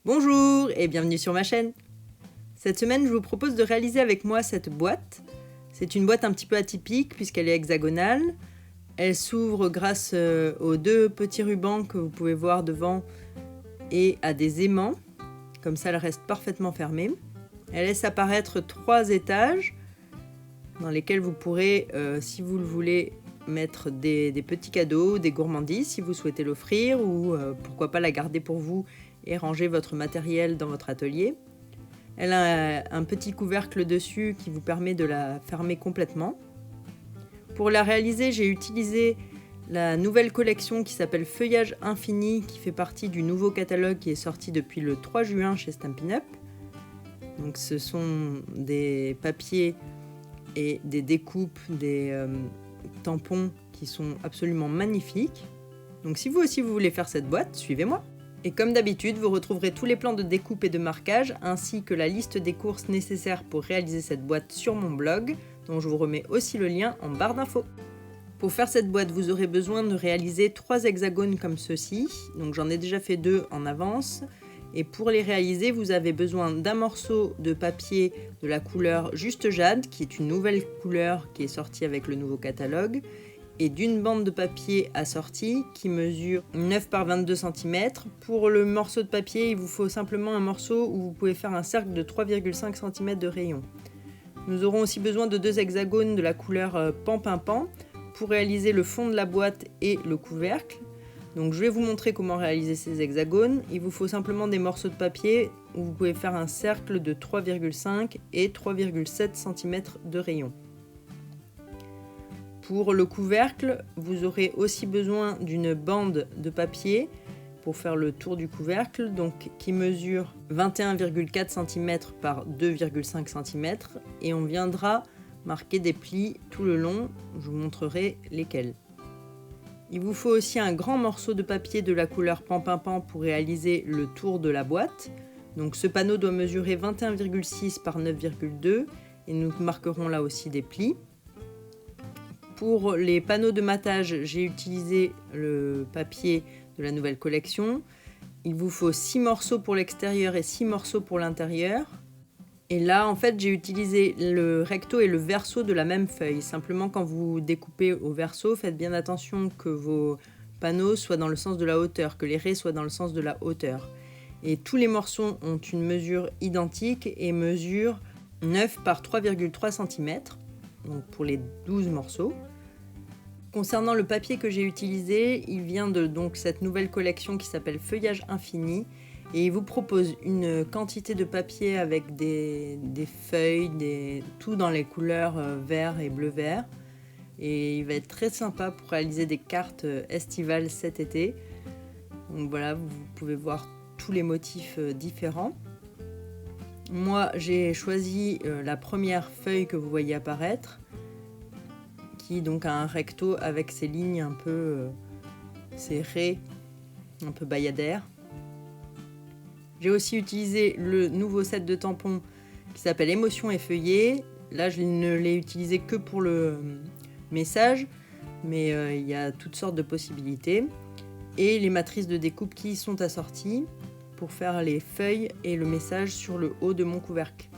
Bonjour et bienvenue sur ma chaîne. Cette semaine, je vous propose de réaliser avec moi cette boîte. C'est une boîte un petit peu atypique puisqu'elle est hexagonale. Elle s'ouvre grâce aux deux petits rubans que vous pouvez voir devant et à des aimants. Comme ça, elle reste parfaitement fermée. Elle laisse apparaître 3 étages dans lesquels vous pourrez, si vous le voulez, mettre des petits cadeaux, des gourmandises si vous souhaitez l'offrir ou pourquoi pas la garder pour vous et ranger votre matériel dans votre atelier. Elle a un petit couvercle dessus qui vous permet de la fermer complètement. Pour la réaliser, j'ai utilisé la nouvelle collection qui s'appelle Feuillage Infini, qui fait partie du nouveau catalogue qui est sorti depuis le 3 juin chez Stampin' Up. Donc ce sont des papiers et des découpes, des tampons qui sont absolument magnifiques. Donc si vous aussi vous voulez faire cette boîte, suivez-moi. Et comme d'habitude, vous retrouverez tous les plans de découpe et de marquage, ainsi que la liste des courses nécessaires pour réaliser cette boîte sur mon blog, dont je vous remets aussi le lien en barre d'infos. Pour faire cette boîte, vous aurez besoin de réaliser 3 hexagones comme ceci, donc j'en ai déjà fait 2 en avance. Et pour les réaliser, vous avez besoin d'un morceau de papier de la couleur Juste Jade, qui est une nouvelle couleur qui est sortie avec le nouveau catalogue, et d'une bande de papier assortie qui mesure 9 par 22 cm. Pour le morceau de papier, il vous faut simplement un morceau où vous pouvez faire un cercle de 3,5 cm de rayon. Nous aurons aussi besoin de 2 hexagones de la couleur Pan-Pin-Pan pour réaliser le fond de la boîte et le couvercle. Donc je vais vous montrer comment réaliser ces hexagones. Il vous faut simplement des morceaux de papier où vous pouvez faire un cercle de 3,5 et 3,7 cm de rayon. Pour le couvercle, vous aurez aussi besoin d'une bande de papier pour faire le tour du couvercle, donc qui mesure 21,4 cm par 2,5 cm, et on viendra marquer des plis tout le long. Je vous montrerai lesquels. Il vous faut aussi un grand morceau de papier de la couleur Pan-Pin-Pan pour réaliser le tour de la boîte. Donc ce panneau doit mesurer 21,6 par 9,2 et nous marquerons là aussi des plis. Pour les panneaux de matage, j'ai utilisé le papier de la nouvelle collection. Il vous faut 6 morceaux pour l'extérieur et 6 morceaux pour l'intérieur. Et là, en fait, j'ai utilisé le recto et le verso de la même feuille. Simplement, quand vous découpez au verso, faites bien attention que vos panneaux soient dans le sens de la hauteur, que les raies soient dans le sens de la hauteur. Et tous les morceaux ont une mesure identique et mesurent 9 par 3,3 cm. Donc pour les 12 morceaux. Concernant le papier que j'ai utilisé, il vient de cette nouvelle collection qui s'appelle Feuillage Infini et il vous propose une quantité de papier avec des feuilles, tout dans les couleurs vert et bleu-vert, et il va être très sympa pour réaliser des cartes estivales cet été. Donc voilà, vous pouvez voir tous les motifs différents. Moi, j'ai choisi la première feuille que vous voyez apparaître, qui donc a un recto avec ses lignes un peu serrées, un peu bayadères. J'ai aussi utilisé le nouveau set de tampons qui s'appelle Émotion et Feuillet. Là, je ne l'ai utilisé que pour le message, mais il y a toutes sortes de possibilités. Et les matrices de découpe qui y sont assorties pour faire les feuilles et le message sur le haut de mon couvercle.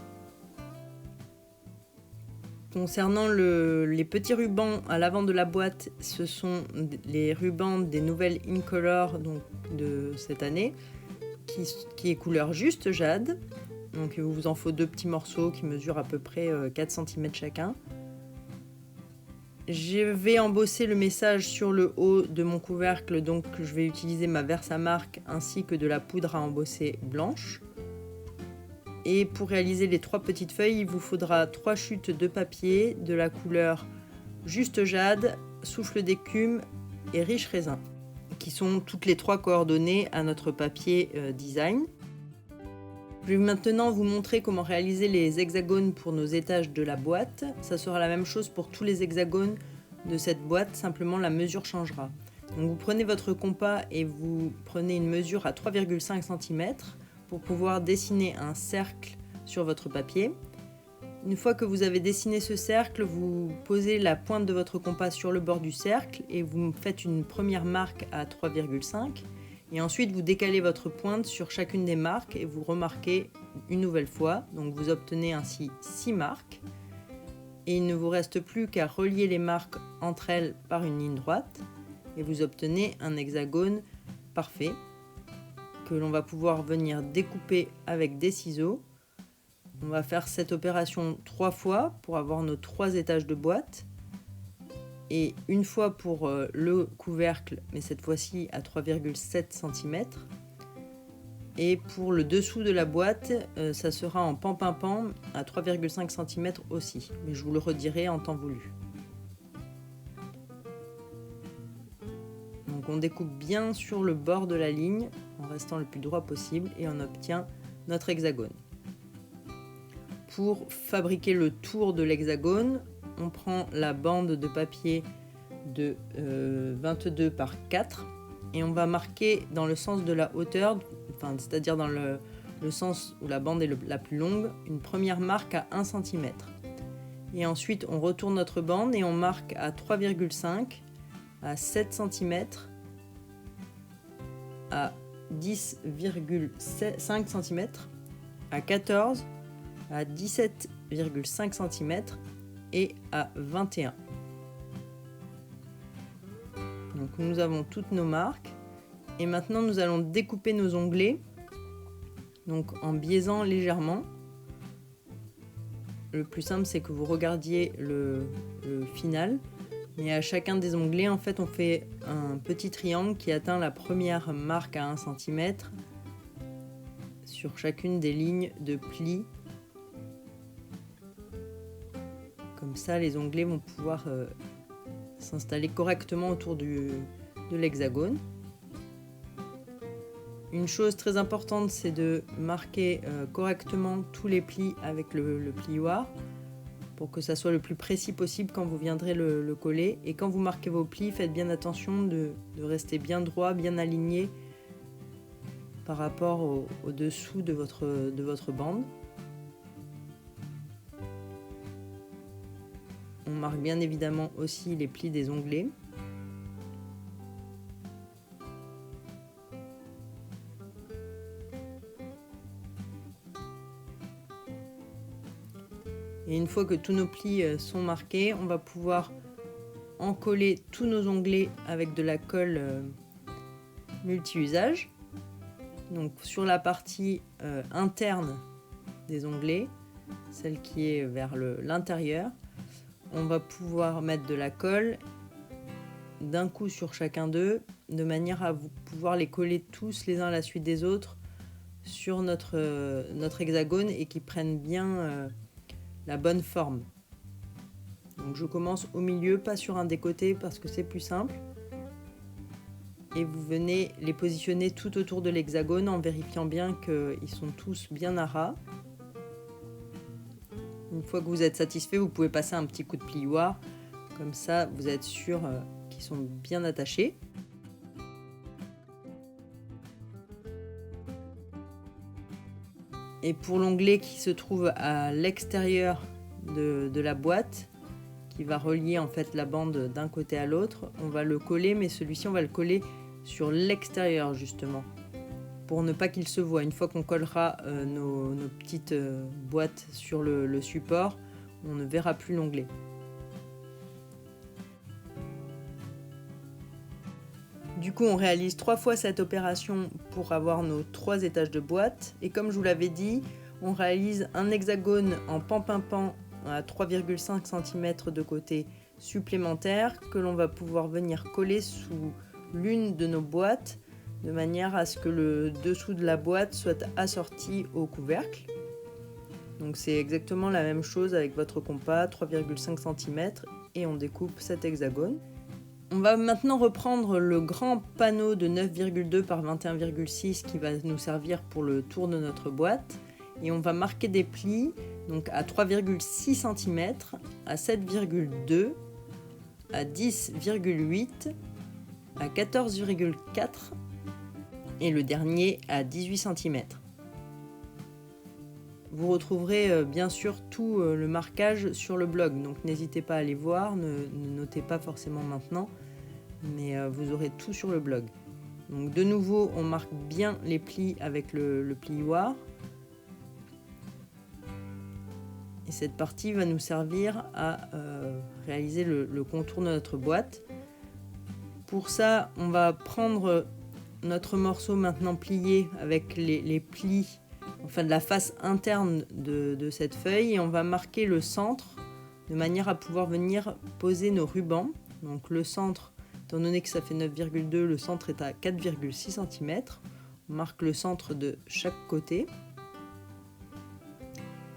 Concernant les petits rubans à l'avant de la boîte, ce sont les rubans des nouvelles Incolor de cette année, qui est couleur Juste Jade. Donc il vous en faut 2 petits morceaux qui mesurent à peu près 4 cm chacun. Je vais embosser le message sur le haut de mon couvercle, donc je vais utiliser ma Versamark ainsi que de la poudre à embosser blanche. Et pour réaliser les 3 petites feuilles, il vous faudra 3 chutes de papier de la couleur Juste Jade, Souffle d'écume et Riche Raisin, qui sont toutes les 3 coordonnées à notre papier design. Je vais maintenant vous montrer comment réaliser les hexagones pour nos étages de la boîte. Ça sera la même chose pour tous les hexagones de cette boîte, simplement la mesure changera. Donc vous prenez votre compas et vous prenez une mesure à 3,5 cm pour pouvoir dessiner un cercle sur votre papier. Une fois que vous avez dessiné ce cercle, vous posez la pointe de votre compas sur le bord du cercle et vous faites une première marque à 3,5 Et ensuite, vous décalez votre pointe sur chacune des marques et vous remarquez une nouvelle fois. Donc vous obtenez ainsi 6 marques. Et il ne vous reste plus qu'à relier les marques entre elles par une ligne droite. Et vous obtenez un hexagone parfait que l'on va pouvoir venir découper avec des ciseaux. On va faire cette opération 3 fois pour avoir nos 3 étages de boîte. Et une fois pour le couvercle, mais cette fois-ci à 3,7 cm. Et pour le dessous de la boîte, ça sera en pan-pan-pan à 3,5 cm aussi. Mais je vous le redirai en temps voulu. Donc on découpe bien sur le bord de la ligne en restant le plus droit possible et on obtient notre hexagone. Pour fabriquer le tour de l'hexagone, on prend la bande de papier de 22 par 4 et on va marquer dans le sens de la hauteur, c'est-à-dire dans le sens où la bande est la plus longue, une première marque à 1 cm. Et ensuite on retourne notre bande et on marque à 3,5, à 7 cm, à 10,5 cm, à 14, à 17,5 cm et à 21. Donc nous avons toutes nos marques et maintenant nous allons découper nos onglets, donc en biaisant légèrement. Le plus simple c'est que vous regardiez le final, mais à chacun des onglets en fait on fait un petit triangle qui atteint la première marque à 1 cm sur chacune des lignes de pli. Comme ça, les onglets vont pouvoir s'installer correctement autour de l'hexagone. Une chose très importante, c'est de marquer correctement tous les plis avec le plioir pour que ça soit le plus précis possible quand vous viendrez le coller. Et quand vous marquez vos plis, faites bien attention de rester bien droit, bien aligné par rapport au dessous de votre bande. On marque bien évidemment aussi les plis des onglets. Et une fois que tous nos plis sont marqués, on va pouvoir encoller tous nos onglets avec de la colle multi-usage. Donc sur la partie interne des onglets, celle qui est vers l'intérieur, on va pouvoir mettre de la colle d'un coup sur chacun d'eux, de manière à pouvoir les coller tous les uns à la suite des autres sur notre hexagone et qui prennent bien la bonne forme. Donc je commence au milieu, pas sur un des côtés parce que c'est plus simple. Et vous venez les positionner tout autour de l'hexagone en vérifiant bien qu'ils sont tous bien à ras. Une fois que vous êtes satisfait, vous pouvez passer un petit coup de plioir. Comme ça, vous êtes sûr qu'ils sont bien attachés. Et pour l'onglet qui se trouve à l'extérieur de la boîte, qui va relier en fait la bande d'un côté à l'autre, on va le coller, mais celui-ci on va le coller sur l'extérieur justement, pour ne pas qu'il se voie. Une fois qu'on collera nos petites boîtes sur le support, on ne verra plus l'onglet. Du coup, on réalise 3 fois cette opération pour avoir nos 3 étages de boîte. Et comme je vous l'avais dit, on réalise un hexagone en pan-pan-pan à 3,5 cm de côté supplémentaire que l'on va pouvoir venir coller sous l'une de nos boîtes de manière à ce que le dessous de la boîte soit assorti au couvercle. Donc c'est exactement la même chose avec votre compas, 3,5 cm, et on découpe cet hexagone. On va maintenant reprendre le grand panneau de 9,2 par 21,6 qui va nous servir pour le tour de notre boîte. Et on va marquer des plis donc à 3,6 cm, à 7,2, à 10,8, à 14,4 et le dernier à 18 cm. Vous retrouverez bien sûr tout le marquage sur le blog, donc n'hésitez pas à aller voir, ne notez pas forcément maintenant, mais vous aurez tout sur le blog. Donc de nouveau, on marque bien les plis avec le plioir. Et cette partie va nous servir à réaliser le contour de notre boîte. Pour ça, on va prendre notre morceau maintenant plié avec les plis, enfin de la face interne de cette feuille, et on va marquer le centre de manière à pouvoir venir poser nos rubans. Donc le centre, étant donné que ça fait 9,2, le centre est à 4,6 cm. On marque le centre de chaque côté.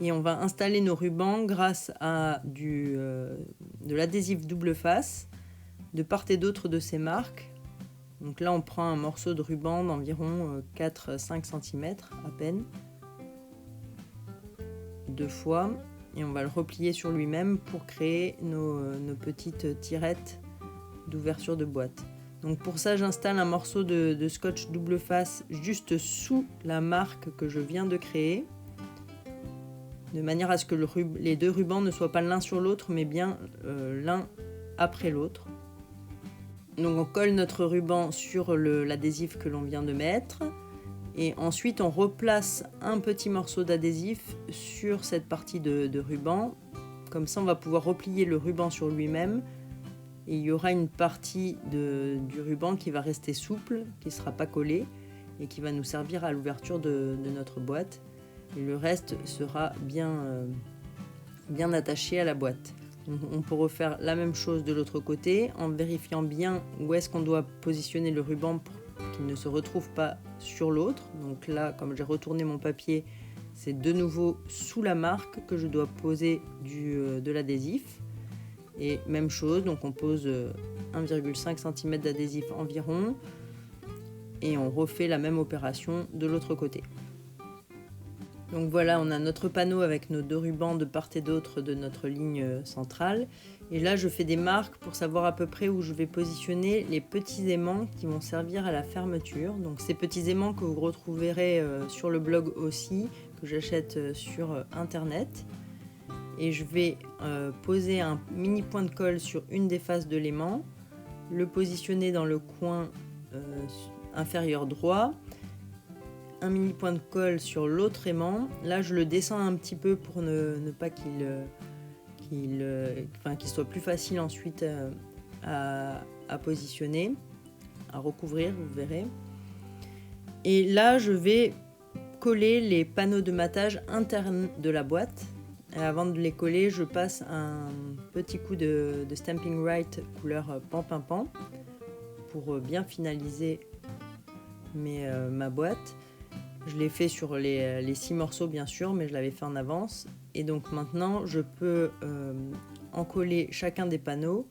Et on va installer nos rubans grâce à de l'adhésif double face de part et d'autre de ces marques. Donc là on prend un morceau de ruban d'environ 4-5 cm à peine, 2 fois, et on va le replier sur lui-même pour créer nos petites tirettes d'ouverture de boîte. Donc pour ça j'installe un morceau de scotch double face juste sous la marque que je viens de créer, de manière à ce que les deux rubans ne soient pas l'un sur l'autre, mais bien l'un après l'autre. Donc on colle notre ruban sur l'adhésif que l'on vient de mettre, et ensuite on replace un petit morceau d'adhésif sur cette partie de ruban. Comme ça on va pouvoir replier le ruban sur lui-même, et il y aura une partie du ruban qui va rester souple, qui ne sera pas collée, et qui va nous servir à l'ouverture de notre boîte. Et le reste sera bien attaché à la boîte. Donc on peut refaire la même chose de l'autre côté en vérifiant bien où est-ce qu'on doit positionner le ruban pour qu'il ne se retrouve pas sur l'autre. Donc là, comme j'ai retourné mon papier, c'est de nouveau sous la marque que je dois poser de l'adhésif. Et même chose, donc on pose 1,5 cm d'adhésif environ, et on refait la même opération de l'autre côté. Donc voilà, on a notre panneau avec nos deux rubans de part et d'autre de notre ligne centrale. Et là, je fais des marques pour savoir à peu près où je vais positionner les petits aimants qui vont servir à la fermeture. Donc ces petits aimants que vous retrouverez sur le blog aussi, que j'achète sur internet. Et je vais poser un mini point de colle sur une des faces de l'aimant, le positionner dans le coin inférieur droit, un mini point de colle sur l'autre aimant. Là je le descends un petit peu pour ne pas qu'il soit plus facile ensuite à positionner, à recouvrir, vous verrez. Et là je vais coller les panneaux de matage internes de la boîte. Et avant de les coller, je passe un petit coup de Stamping Right couleur pan-pin-pan pour bien finaliser ma boîte. Je l'ai fait sur les 6 morceaux bien sûr, mais je l'avais fait en avance. Et donc maintenant, je peux en coller chacun des panneaux.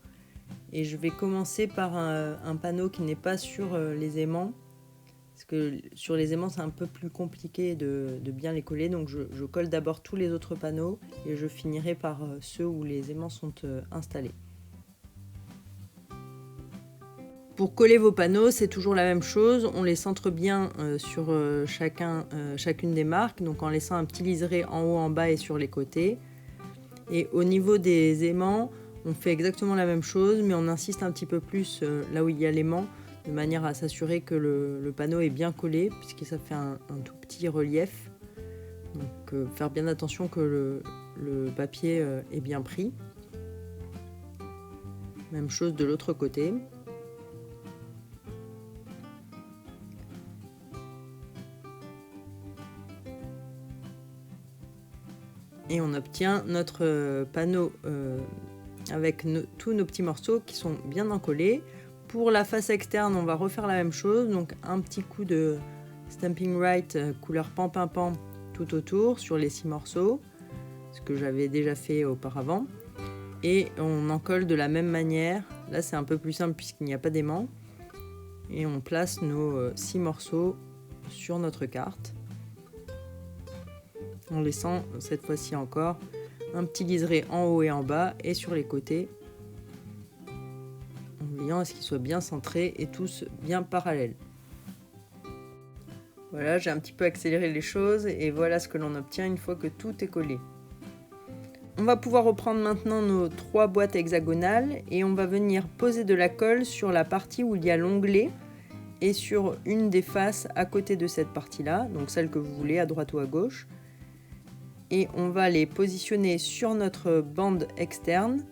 Et je vais commencer par un panneau qui n'est pas sur les aimants. Parce que sur les aimants, c'est un peu plus compliqué de bien les coller. Donc je colle d'abord tous les autres panneaux et je finirai par ceux où les aimants sont installés. Pour coller vos panneaux, c'est toujours la même chose. On les centre bien sur chacune des marques. Donc en laissant un petit liseré en haut, en bas et sur les côtés. Et au niveau des aimants, on fait exactement la même chose, mais on insiste un petit peu plus là où il y a l'aimant, de manière à s'assurer que le panneau est bien collé, puisque ça fait un tout petit relief. Donc faire bien attention que le papier est bien pris. Même chose de l'autre côté. Et on obtient notre panneau avec tous nos petits morceaux qui sont bien encollés. Pour la face externe, on va refaire la même chose. Donc un petit coup de Stamping Right couleur pan-pin-pan tout autour sur les 6 morceaux, ce que j'avais déjà fait auparavant. Et on encolle de la même manière. Là c'est un peu plus simple puisqu'il n'y a pas d'aimant. Et on place nos 6 morceaux sur notre carte, en laissant cette fois-ci encore un petit liseré en haut et en bas et sur les côtés, en veillant à ce qu'ils soient bien centrés et tous bien parallèles. Voilà, j'ai un petit peu accéléré les choses et voilà ce que l'on obtient une fois que tout est collé. On va pouvoir reprendre maintenant nos 3 boîtes hexagonales et on va venir poser de la colle sur la partie où il y a l'onglet et sur une des faces à côté de cette partie-là, donc celle que vous voulez à droite ou à gauche. Et on va les positionner sur notre bande externe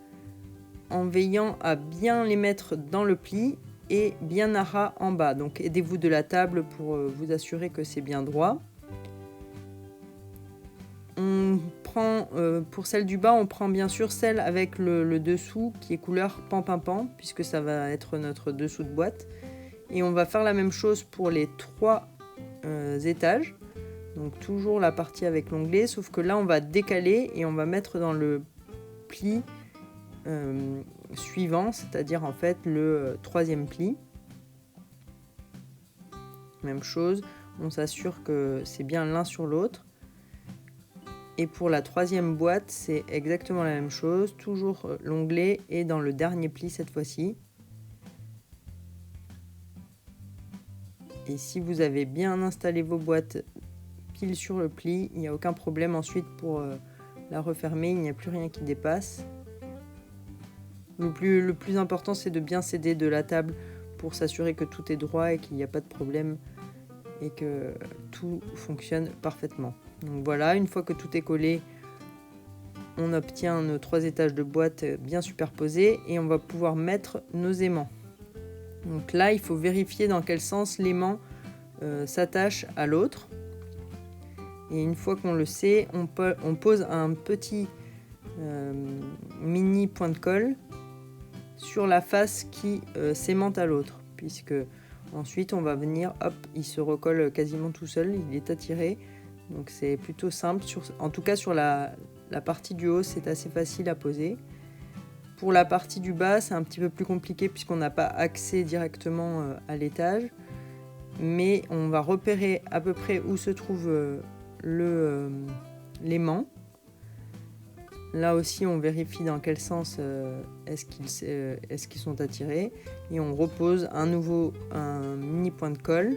en veillant à bien les mettre dans le pli et bien à ras en bas. Donc aidez-vous de la table pour vous assurer que c'est bien droit. On prend, pour celle du bas, on prend bien sûr celle avec le dessous qui est couleur pan-pan-pan, puisque ça va être notre dessous de boîte. Et on va faire la même chose pour les 3 étages. Donc toujours la partie avec l'onglet, sauf que là on va décaler et on va mettre dans le pli suivant, c'est-à-dire en fait le 3e pli. Même chose, on s'assure que c'est bien l'un sur l'autre. Et pour la 3e boîte, c'est exactement la même chose, toujours l'onglet est dans le dernier pli cette fois-ci. Et si vous avez bien installé vos boîtes pile sur le pli, il n'y a aucun problème ensuite pour la refermer, il n'y a plus rien qui dépasse. Le plus important, c'est de bien s'aider de la table pour s'assurer que tout est droit et qu'il n'y a pas de problème et que tout fonctionne parfaitement. Donc voilà, une fois que tout est collé, on obtient nos 3 étages de boîte bien superposés et on va pouvoir mettre nos aimants. Donc là, il faut vérifier dans quel sens l'aimant s'attache à l'autre. Et une fois qu'on le sait, on pose un petit mini point de colle sur la face qui s'aimante à l'autre, puisque ensuite on va venir, hop, il se recolle quasiment tout seul, il est attiré. Donc c'est plutôt simple, en tout cas sur la partie du haut, c'est assez facile à poser. Pour la partie du bas, c'est un petit peu plus compliqué puisqu'on n'a pas accès directement à l'étage. Mais on va repérer à peu près où se trouve l'aimant. Là aussi, on vérifie dans quel sens est-ce qu'ils sont attirés. Et on repose un mini point de colle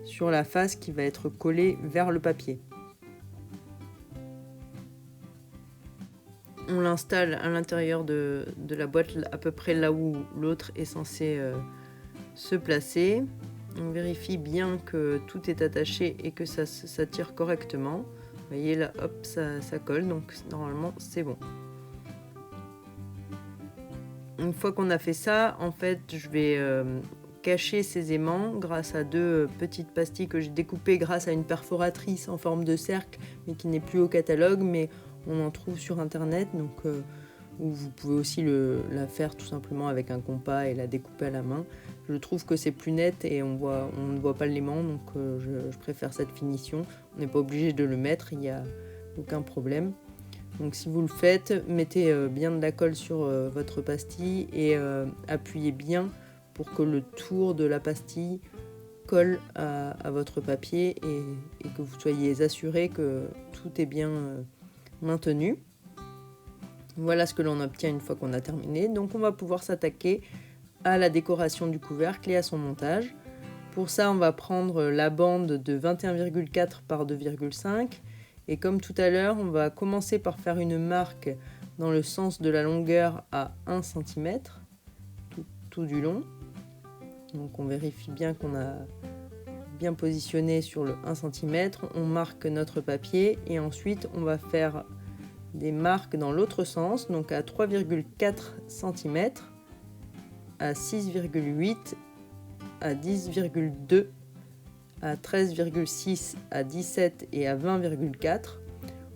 sur la face qui va être collée vers le papier. On l'installe à l'intérieur de la boîte, à peu près là où l'autre est censé se placer. On vérifie bien que tout est attaché et que ça tire correctement. Vous voyez là, hop, ça colle, donc normalement c'est bon. Une fois qu'on a fait ça, en fait, je vais cacher ces aimants grâce à 2 petites pastilles que j'ai découpées grâce à une perforatrice en forme de cercle, mais qui n'est plus au catalogue, mais on en trouve sur internet, donc ou vous pouvez aussi la faire tout simplement avec un compas et la découper à la main. Je trouve que c'est plus net et on ne voit pas l'aimant, donc je préfère cette finition. On n'est pas obligé de le mettre, il n'y a aucun problème. Donc si vous le faites, mettez bien de la colle sur votre pastille et appuyez bien pour que le tour de la pastille colle à votre papier et que vous soyez assuré que tout est bien maintenu. Voilà ce que l'on obtient une fois qu'on a terminé. Donc on va pouvoir s'attaquer à la décoration du couvercle et à son montage. Pour ça, on va prendre la bande de 21,4 par 2,5 et comme tout à l'heure, on va commencer par faire une marque dans le sens de la longueur à 1 cm tout du long. Donc on vérifie bien qu'on a bien positionné sur le 1 cm, on marque notre papier et ensuite on va faire des marques dans l'autre sens, donc à 3,4 cm, à 6,8, à 10,2, à 13,6, à 17 et à 20,4.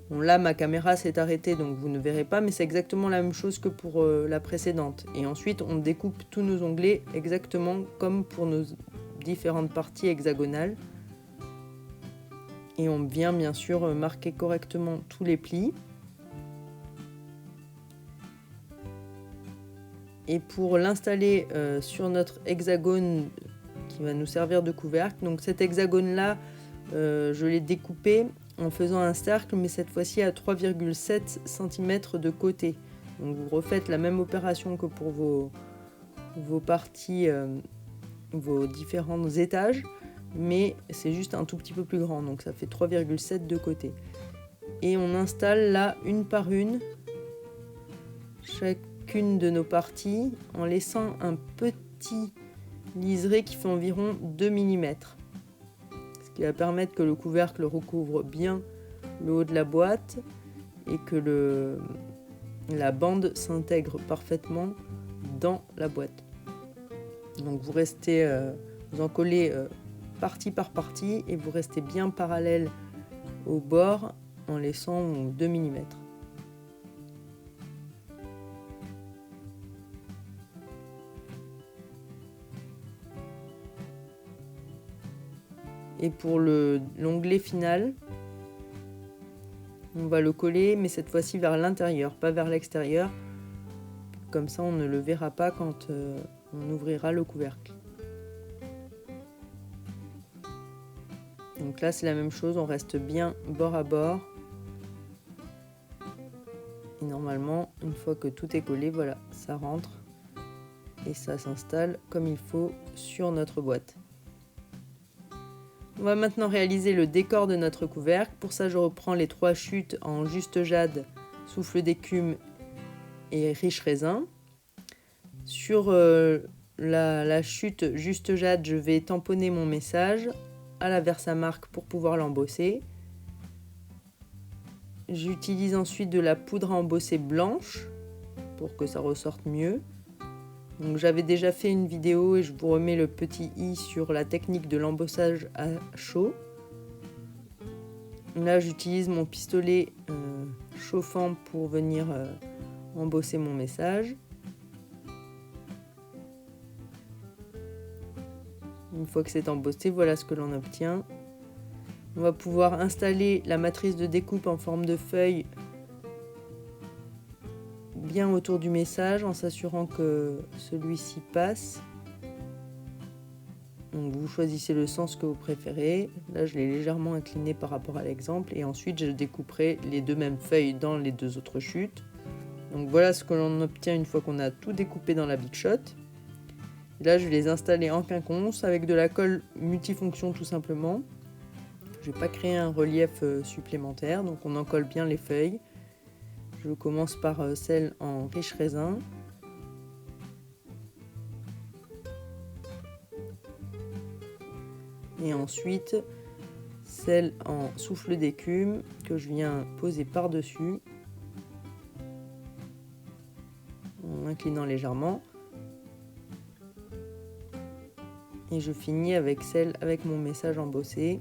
Bon, là ma caméra s'est arrêtée donc vous ne verrez pas, mais c'est exactement la même chose que pour la précédente. Et ensuite on découpe tous nos onglets exactement comme pour nos différentes parties hexagonales. Et on vient bien sûr marquer correctement tous les plis. Et pour l'installer sur notre hexagone qui va nous servir de couvercle, donc cet hexagone là je l'ai découpé en faisant un cercle, mais cette fois-ci à 3,7 cm de côté. Donc vous refaites la même opération que pour vos parties, vos différents étages, mais c'est juste un tout petit peu plus grand, donc ça fait 3,7 de côté. Et on installe là une par une chacune de nos parties en laissant un petit liseré qui fait environ 2 mm. Ce qui va permettre que le couvercle recouvre bien le haut de la boîte et que la bande s'intègre parfaitement dans la boîte. Donc vous en collez partie par partie et vous restez bien parallèle au bord en laissant 2 mm. Et pour l'onglet final, on va le coller, mais cette fois-ci vers l'intérieur, pas vers l'extérieur. Comme ça, on ne le verra pas quand on ouvrira le couvercle. Donc là, c'est la même chose, on reste bien bord à bord. Et normalement, une fois que tout est collé, voilà, ça rentre et ça s'installe comme il faut sur notre boîte. On va maintenant réaliser le décor de notre couvercle. Pour ça, je reprends les 3 chutes en juste jade, souffle d'écume et riche raisin. Sur la chute juste jade, je vais tamponner mon message à la Versamark pour pouvoir l'embosser. J'utilise ensuite de la poudre à embosser blanche pour que ça ressorte mieux. Donc j'avais déjà fait une vidéo et je vous remets le petit i sur la technique de l'embossage à chaud. Là j'utilise mon pistolet chauffant pour venir embosser mon message. Une fois que c'est embossé, voilà ce que l'on obtient. On va pouvoir installer la matrice de découpe en forme de feuille bien autour du message en s'assurant que celui-ci passe. Donc vous choisissez le sens que vous préférez. Là je l'ai légèrement incliné par rapport à l'exemple et ensuite je découperai les 2 mêmes feuilles dans les 2 autres chutes. Donc voilà ce que l'on obtient une fois qu'on a tout découpé dans la Big Shot. Et là je vais les installer en quinconce avec de la colle multifonction tout simplement. Je ne vais pas créer un relief supplémentaire, donc on en colle bien les feuilles. Je commence par celle en riche raisin. Et ensuite celle en souffle d'écume que je viens poser par-dessus en inclinant légèrement. Et je finis avec celle avec mon message embossé.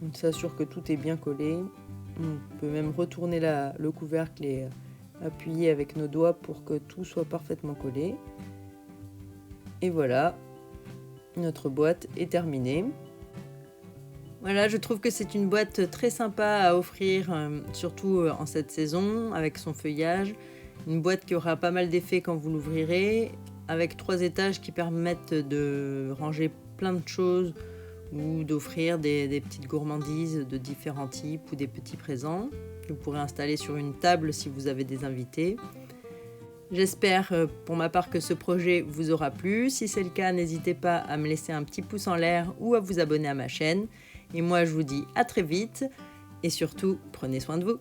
On s'assure que tout est bien collé. On peut même retourner le couvercle et appuyer avec nos doigts pour que tout soit parfaitement collé. Et voilà, notre boîte est terminée. Voilà, je trouve que c'est une boîte très sympa à offrir, surtout en cette saison, avec son feuillage. Une boîte qui aura pas mal d'effets quand vous l'ouvrirez, avec 3 étages qui permettent de ranger plein de choses ou d'offrir des petites gourmandises de différents types ou des petits présents que vous pourrez installer sur une table si vous avez des invités. J'espère pour ma part que ce projet vous aura plu. Si c'est le cas, n'hésitez pas à me laisser un petit pouce en l'air ou à vous abonner à ma chaîne. Et moi, je vous dis à très vite et surtout, prenez soin de vous.